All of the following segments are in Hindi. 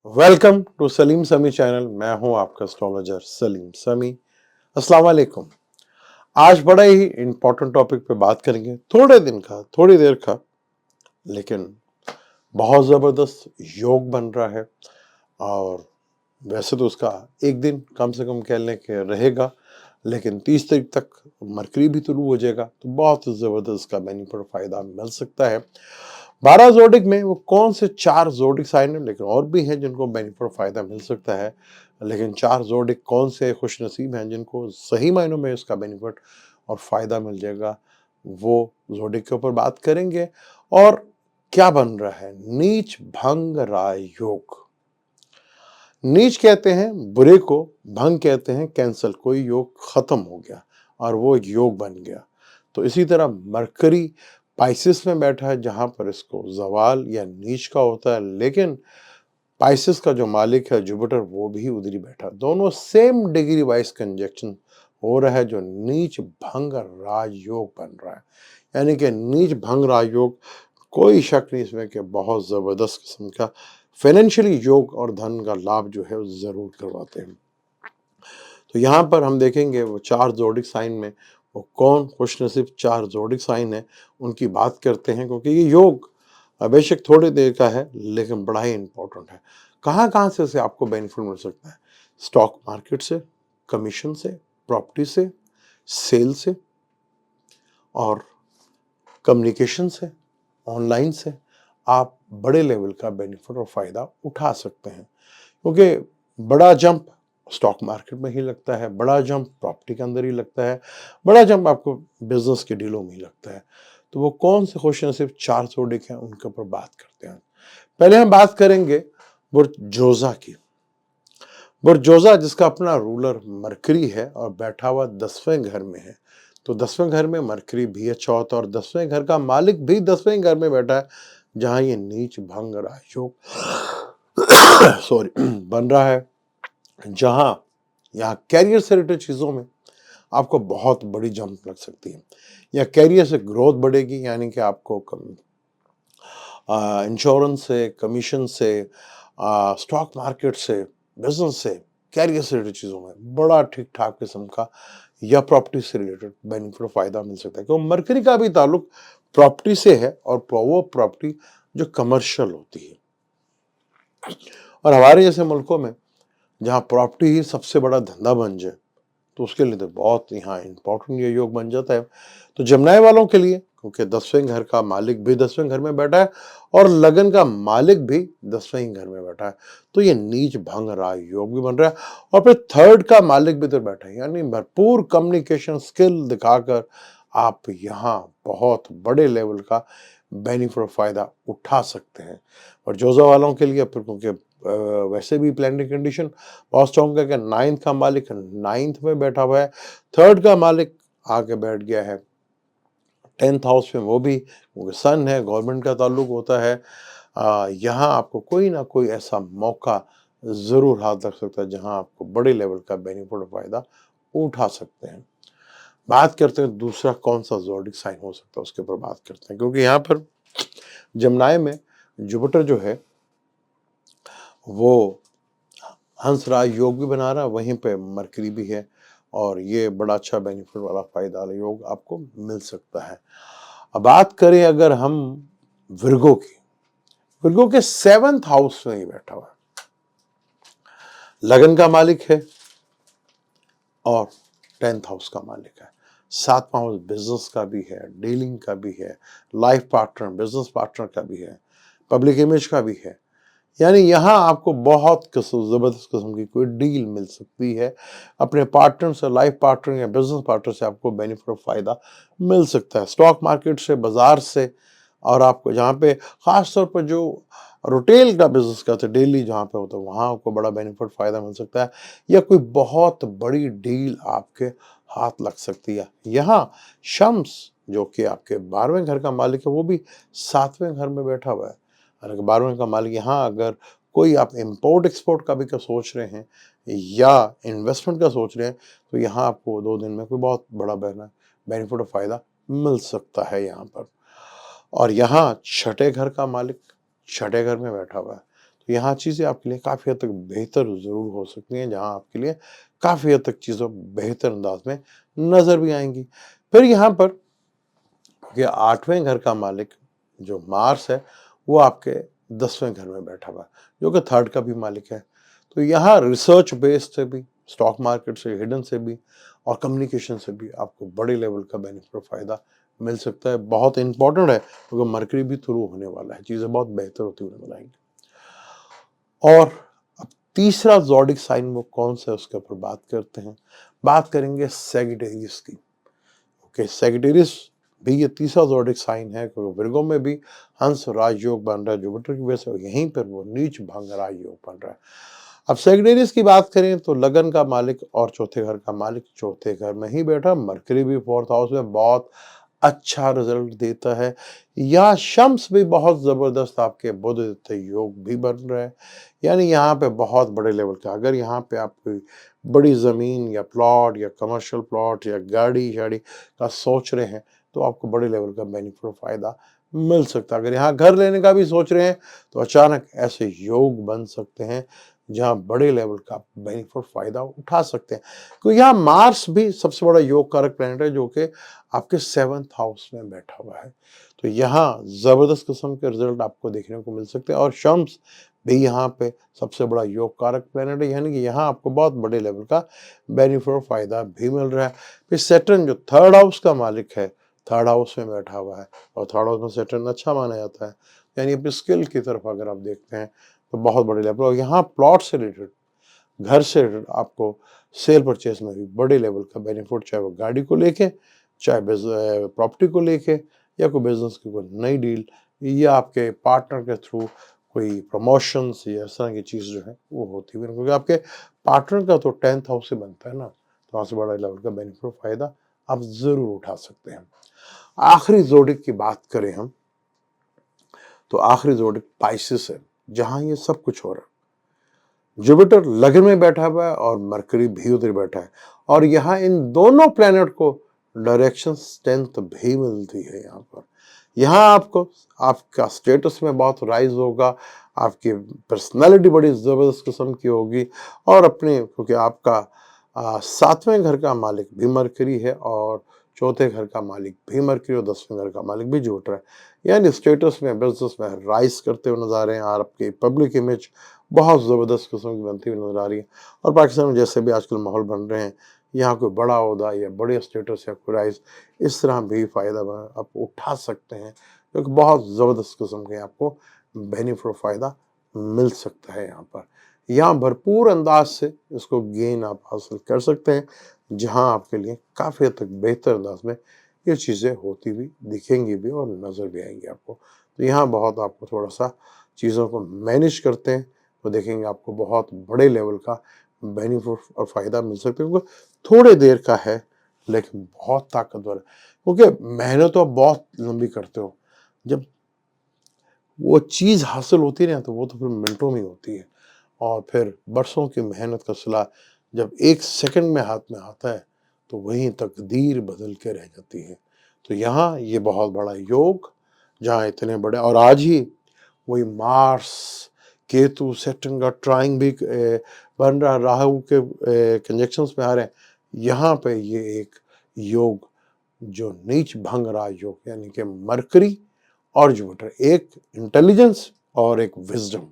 वेलकम टू सलीम समी चैनल। मैं हूं आपका एस्ट्रोलॉजर सलीम समी। अस्सलाम वालेकुम। आज बड़ा ही इंपॉर्टेंट टॉपिक पे बात करेंगे, थोड़े दिन का, थोड़ी देर का, लेकिन बहुत जबरदस्त योग बन रहा है। और वैसे तो उसका एक दिन कम से कम कह लें कि रहेगा, लेकिन 30 तारीख तक मरकरी भी शुरू हो जाएगा, तो बहुत जबरदस्त का बेनिफिट और फायदा मिल सकता है। 12 जोडिक में वो कौन से 4 जोडिक साइन है, लेकिन और भी हैं जिनको बेनिफिट और फायदा मिल सकता है। लेकिन 4 जोडिक कौन से खुश नसीब हैं जिनको सही मायनों में इसका बेनिफिट और फायदा मिल जाएगा, वो जोडिक के ऊपर बात करेंगे। और क्या बन रहा है, नीच भंग राय योग। नीच कहते हैं बुरे को, भंग कहते हैं कैंसल, कोई योग खत्म हो गया और वो योग बन गया। तो इसी तरह मरकरी पाइसिस में बैठा है, जहां पर इसको जवाल या नीच का होता है, लेकिन पाइसिस का जो मालिक है जुपिटर, वो भी उधर ही बैठा। दोनों सेम डिग्री वाइज कंजक्शन हो रहा है, जो नीच भंग राजयोग बन रहा है। यानी कि नीच भंग राजयोग, कोई शक नहीं इसमें कि बहुत जबरदस्त किस्म का फाइनेंशियली योग और धन का लाभ जो है वो जरूर करवाते हैं। तो यहाँ पर हम देखेंगे वो 4 जोडिक साइन में वो कौन खुशनसीब 4 जोडिक साइन है, उनकी बात करते हैं, क्योंकि ये योग बेशक थोड़ी देर का है लेकिन बड़ा ही इंपॉर्टेंट है। कहाँ कहाँ से उसे आपको बेनिफिट मिल सकता है? स्टॉक मार्केट से, कमीशन से, प्रॉपर्टी से, सेल से और कम्युनिकेशन से, ऑनलाइन से आप बड़े लेवल का बेनिफिट और फायदा उठा सकते हैं। क्योंकि बड़ा जंप स्टॉक मार्केट में ही लगता है, बड़ा जंप प्रॉपर्टी के अंदर ही लगता है, बड़ा जंप आपको बिजनेस के डीलों में ही लगता है। तो वो कौन से खुशनसीब 4 जोडिक हैं, उनके ऊपर बात करते हैं। पहले हम बात करेंगे बुर्ज जोजा की। बुर्ज जोजा जिसका अपना रूलर मरकरी है और बैठा हुआ 10वें घर में है। तो 10वें घर में मरकरी भी अच्छा होता है और 10वें घर का मालिक भी 10वें घर में बैठा है, जहां ये नीच भंग राजयोग सॉरी बन रहा है, जहां यहाँ कैरियर से रिलेटेड चीजों में आपको बहुत बड़ी जंप लग सकती है, या कैरियर से ग्रोथ बढ़ेगी। यानी कि आपको इंश्योरेंस से, कमीशन से, स्टॉक मार्केट से, बिजनेस से, कैरियर से रिलेटेड चीज़ों में बड़ा ठीक ठाक किस्म का या प्रॉपर्टी से रिलेटेड बेनिफिट और फायदा मिल सकता है, क्योंकि मरकरी का भी ताल्लुक प्रॉपर्टी से है और वो प्रॉपर्टी जो कमर्शियल होती है। और हमारे जैसे मुल्कों में जहाँ प्रॉपर्टी ही सबसे बड़ा धंधा बन जाए, तो उसके लिए तो बहुत यहाँ इंपॉर्टेंट ये योग बन जाता है। तो जमनाए वालों के लिए, क्योंकि 10वें घर का मालिक भी 10वें घर में बैठा है और लगन का मालिक भी 10वें घर में बैठा है, तो ये नीच भंग राय योग भी बन रहा है। और फिर थर्ड का मालिक भी तो बैठा है, यानी भरपूर कम्युनिकेशन स्किल दिखाकर आप यहाँ बहुत बड़े लेवल का बेनिफिट और फायदा उठा सकते हैं। और जोजा वालों के लिए फिर, क्योंकि वैसे भी प्लानिटरी कंडीशन बहुत स्ट्रॉन्ग है कि 9th का मालिक 9th में बैठा हुआ है, 3rd का मालिक आके बैठ गया है 10th हाउस में, वो भी क्योंकि सन है, गवर्नमेंट का ताल्लुक होता है। यहाँ आपको कोई ना कोई ऐसा मौका जरूर हाथ लग सकता है जहां आपको बड़े लेवल का बेनिफिट और फायदा उठा सकते हैं। बात करते हैं दूसरा कौन सा जोडिक साइन हो सकता है, उसके ऊपर बात करते हैं, क्योंकि यहाँ पर जमनाए में जुपिटर जो है वो हंसराज योग भी बना रहा है, वहीं पे मरकरी भी है, और ये बड़ा अच्छा बेनिफिट वाला फायदा वाला योग आपको मिल सकता है। अब बात करें अगर हम विर्गो की, विर्गो के 7th हाउस में ही बैठा हुआ है, लगन का मालिक है और 10th हाउस का मालिक है। 7वां हाउस बिजनेस का भी है, डीलिंग का भी है, लाइफ पार्टनर, बिजनेस पार्टनर का भी है, पब्लिक इमेज का भी है। यानी यहाँ आपको बहुत जबरदस्त किस्म की कोई डील मिल सकती है, अपने पार्टनर से, लाइफ पार्टनर या बिजनेस पार्टनर से आपको बेनिफिट और फायदा मिल सकता है, स्टॉक मार्केट से, बाजार से। और आपको जहाँ पे खास तौर पर जो रिटेल का बिजनेस करते हैं, डेली जहाँ पे होता है, वहाँ आपको बड़ा बेनिफिट फायदा मिल सकता है, या कोई बहुत बड़ी डील आपके हाथ लग सकती है। यहाँ शम्स जो कि आपके 12वें घर का मालिक है, वो भी 7वें घर में बैठा हुआ है। और 12वें का मालिक, यहाँ अगर कोई आप इम्पोर्ट एक्सपोर्ट का भी का सोच रहे हैं या इन्वेस्टमेंट का सोच रहे हैं, तो यहाँ आपको 2 दिन में कोई बहुत बड़ा बेनिफिट और फायदा मिल सकता है यहाँ पर। और यहाँ छठे घर का मालिक छठे घर में बैठा हुआ है, तो यहाँ चीज़ें आपके लिए काफ़ी हद तक बेहतर ज़रूर हो सकती हैं, जहाँ आपके लिए काफ़ी हद तक चीज़ें बेहतर अंदाज में नज़र भी आएँगी। फिर यहाँ पर ये 8वें घर का मालिक जो मार्स है, वो आपके 10वें घर में बैठा हुआ है, जो कि थर्ड का भी मालिक है। तो यहाँ रिसर्च बेस्ड से भी, स्टॉक मार्केट से, हिडन से भी और कम्युनिकेशन से भी आपको बड़े लेवल का बेनिफिट और फ़ायदा मिल सकता है। बहुत इंपॉर्टेंट है, क्योंकि मरकरी भी थ्रू होने वाला है, चीज़ें बहुत बेहतर होती हुई नज़र आएँगी। और अब तीसरा ज़ोडिक साइन वो कौन-सा है, उसके ऊपर बात करते हैं। बात करेंगे सैजिटेरियस की। ओके, सैजिटेरियस भी ये तीसरा ज़ोडिक साइन है, क्योंकि विर्गो में भी हंस राजयोग बन रहा है जुपिटर की वजह से, और यहीं पर वो नीच भंग राजयोग बन रहा है। अब सैजिटेरियस की बात करें तो लगन का मालिक और चौथे घर का मालिक चौथे घर में ही बैठा, मरकरी भी फोर्थ हाउस में बहुत अच्छा रिजल्ट देता है। या शम्स भी बहुत ज़बरदस्त आपके बुध योग भी बन रहा है, यानी यहाँ पे बहुत बड़े लेवल का, अगर यहाँ पे आप कोई बड़ी ज़मीन या प्लॉट या कमर्शियल प्लॉट या गाड़ी-शाड़ी का सोच रहे हैं, तो आपको बड़े लेवल का बेनिफिट और फ़ायदा मिल सकता है। अगर यहाँ घर लेने का भी सोच रहे हैं, तो अचानक ऐसे योग बन सकते हैं, जहाँ बड़े लेवल का बेनिफिट फ़ायदा उठा सकते हैं। क्योंकि यहाँ मार्स भी सबसे बड़ा योग कारक प्लैनेट है, जो कि आपके 7th हाउस में बैठा हुआ है। तो यहाँ ज़बरदस्त किस्म के रिज़ल्ट आपको देखने को मिल सकते हैं, और शम्स भी यहाँ पे सबसे बड़ा योग कारक प्लैनेट है, यानी कि यहाँ आपको बहुत बड़े लेवल का बेनिफिट और फ़ायदा भी मिल रहा है। फिर सैटर्न जो 3rd हाउस का मालिक है, 3rd हाउस में बैठा हुआ है, और 3rd हाउस में सैटर्न अच्छा माना जाता है, यानी अपनी स्किल की तरफ अगर आप देखते हैं तो बहुत बड़े लेवल। और यहाँ प्लॉट से रिलेटेड, घर से रिलेटेड आपको सेल परचेज में भी बड़े लेवल का बेनिफिट, चाहे वो गाड़ी को लेके, चाहे प्रॉपर्टी को लेके, या कोई बिजनेस की कोई नई डील, या आपके पार्टनर के थ्रू कोई प्रमोशंस या इस तरह की चीज़ जो है वो होती हुई, क्योंकि आपके पार्टनर का तो 10th हाउस से बनता है ना, तो वहाँ से बड़ा लेवल का बेनिफिट फ़ायदा आप ज़रूर उठा सकते हैं। आखिरी ज़ोडिक की बात करें हम, तो आखिरी ज़ोडिक पाइसेस है, जहाँ ये सब कुछ हो रहा है। जुपिटर लगन में बैठा हुआ है और मरकरी भी उधर बैठा है, और यहाँ इन दोनों प्लैनेट को डायरेक्शन स्ट्रेंथ भी मिलती है। यहाँ पर यहाँ आपको आपका स्टेटस में बहुत राइज होगा, आपकी पर्सनालिटी बड़ी ज़बरदस्त किस्म की होगी, और अपने, क्योंकि आपका 7वें घर का मालिक भी मरकरी है, और चौथे घर का मालिक भी मरकरी, और 10वें घर का मालिक भी जुपिटर है, यानी स्टेटस में, बिजनेस में राइज करते हुए नजर आ रहे हैं, और आपकी पब्लिक इमेज बहुत ज़बरदस्त किस्म की बनती हुई नजर आ रही है। और पाकिस्तान में जैसे भी आजकल माहौल बन रहे हैं, यहाँ कोई बड़ा ओहदा या बड़े स्टेटस या कोई राइज, इस तरह भी फ़ायदा आप उठा सकते हैं, क्योंकि बहुत ज़बरदस्त किस्म के आपको बेनिफिट और फ़ायदा मिल सकता है। यहाँ भरपूर अंदाज से इसको गेन आप हासिल कर सकते हैं, जहाँ आपके लिए काफ़ी हद तक बेहतर अंदाज में ये चीज़ें होती हुई दिखेंगी भी और नज़र भी आएंगी आपको। तो यहाँ बहुत आपको थोड़ा सा चीज़ों को मैनेज करते हैं, तो देखेंगे आपको बहुत बड़े लेवल का बेनिफिट और फ़ायदा मिल सकता है, क्योंकि थोड़े देर का है लेकिन बहुत ताकतवर है, क्योंकि मेहनत तो आप बहुत लंबी करते हो, जब वो चीज़ हासिल होती है ना, तो वो तो फिर मिनटों में होती है, और फिर बरसों की मेहनत का सिला जब 1 सेकंड में हाथ में आता है, तो वहीं तकदीर बदल के रह जाती है। तो यहाँ ये बहुत बड़ा योग, जहाँ इतने बड़े, और आज ही वही मार्स, केतु, सैटर्न का ट्राइंग भी बन रहा, राहु के कंजक्शंस में आ रहे हैं। यहाँ पे ये एक योग जो नीच भंग रहा योग, यानी कि मरकरी और जुपिटर, एक इंटेलिजेंस और एक विजडम,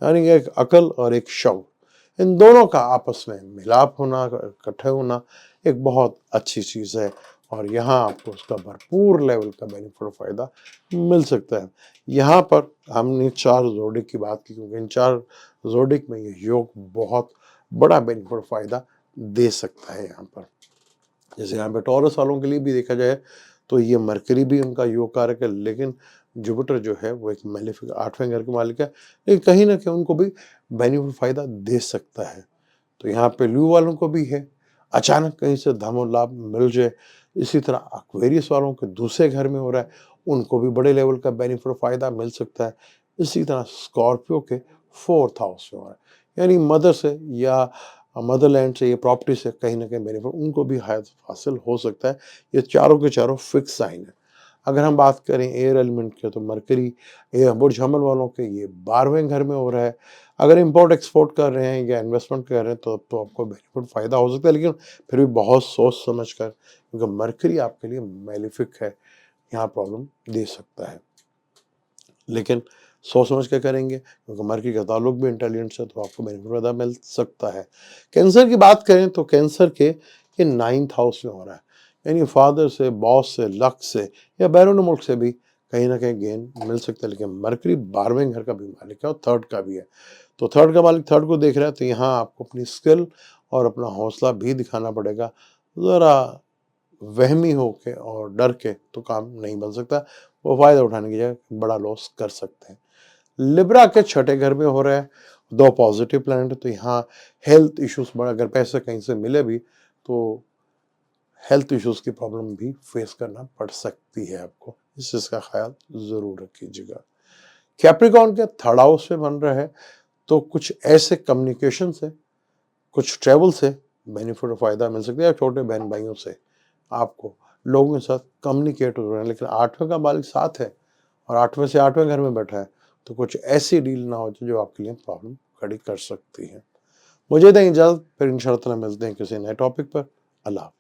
यानी कि एक अकल और एक शव, इन दोनों का आपस में मिलाप होना, इकट्ठे होना, एक बहुत अच्छी चीज़ है, और यहाँ आपको उसका भरपूर लेवल का बेनिफिट और फ़ायदा मिल सकता है। यहाँ पर हमने 4 ज़ोडिक की बात की, क्योंकि इन 4 ज़ोडिक में ये योग बहुत बड़ा बेनिफिट और फ़ायदा दे सकता है। यहाँ पर जैसे यहाँ पे टॉरस वालों के लिए भी देखा जाए, तो ये मरकरी भी उनका योग कारक है, लेकिन जुपिटर जो है वो एक मेलेफिक 8वें घर के मालिक है, लेकिन कहीं ना कहीं उनको भी बेनिफिट फ़ायदा दे सकता है। तो यहाँ पे ल्यू वालों को भी है, अचानक कहीं से धन और लाभ मिल जाए। इसी तरह एक्वेरियस वालों के दूसरे घर में हो रहा है, उनको भी बड़े लेवल का बेनिफिट और फ़ायदा मिल सकता है। इसी तरह स्कॉर्पियो के 4th हाउस में हो रहा है, यानी मदर से या मदरलैंड से, ये प्रॉपर्टी से कहीं ना कहीं बेनिफिट उनको भी हासिल हो सकता है। ये चारों के चारों फिक्स साइन है। अगर हम बात करें एयर एलिमेंट के तो मरकरी बुर्ज हमल वालों के ये 12वें घर में हो रहा है। अगर इंपोर्ट एक्सपोर्ट कर रहे हैं या इन्वेस्टमेंट कर रहे हैं तो अब तो आपको बेनिफिट फ़ायदा हो सकता है, लेकिन फिर भी बहुत सोच समझ कर, क्योंकि मरकरी आपके लिए मैलिफिक है, यहाँ प्रॉब्लम दे सकता है। लेकिन सोच समझ के करेंगे क्योंकि मरकरी का ताल्लुक भी इंटेलिजेंट से, तो आपको बेनिफिट ज़्यादा मिल सकता है। कैंसर की बात करें तो कैंसर के ये 9th हाउस में हो रहा है, यानी फादर से, बॉस से, लक से या बैरून मुल्क से भी कहीं ना कहीं गेन मिल सकता है। लेकिन मरकरी 12वें घर का भी मालिक है और थर्ड का भी है, तो थर्ड का मालिक थर्ड को देख रहा है, तो यहाँ आपको अपनी स्किल और अपना हौसला भी दिखाना पड़ेगा। ज़रा वहमी होके और डर के तो काम नहीं बन सकता, वो फ़ायदा उठाने की जगह बड़ा लॉस कर सकते हैं। लिब्रा के छठे घर में हो रहा है, 2 पॉजिटिव प्लैनेट, तो यहाँ हेल्थ इश्यूज बड़ा, अगर पैसे कहीं से मिले भी तो हेल्थ इश्यूज की प्रॉब्लम भी फेस करना पड़ सकती है आपको, इस चीज़ का ख्याल ज़रूर रखिएगा। कैप्रिकॉर्न के थर्ड हाउस में बन रहा है, तो कुछ ऐसे कम्युनिकेशन से, कुछ ट्रैवल से बेनिफिट और फ़ायदा मिल सकता है, या छोटे बहन भाइयों से आपको लोगों के साथ कम्युनिकेट हो रहे हैं। लेकिन 8वें का मालिक साथ है और 8वें से 8वें घर में बैठा है, तो कुछ ऐसी डील ना हो जो आपके लिए प्रॉब्लम खड़ी कर सकती है। मुझे दें इजाज़त, फिर इंशाअल्लाह मिलते हैं किसी नए टॉपिक पर। अल्लाह हाफ़िज़।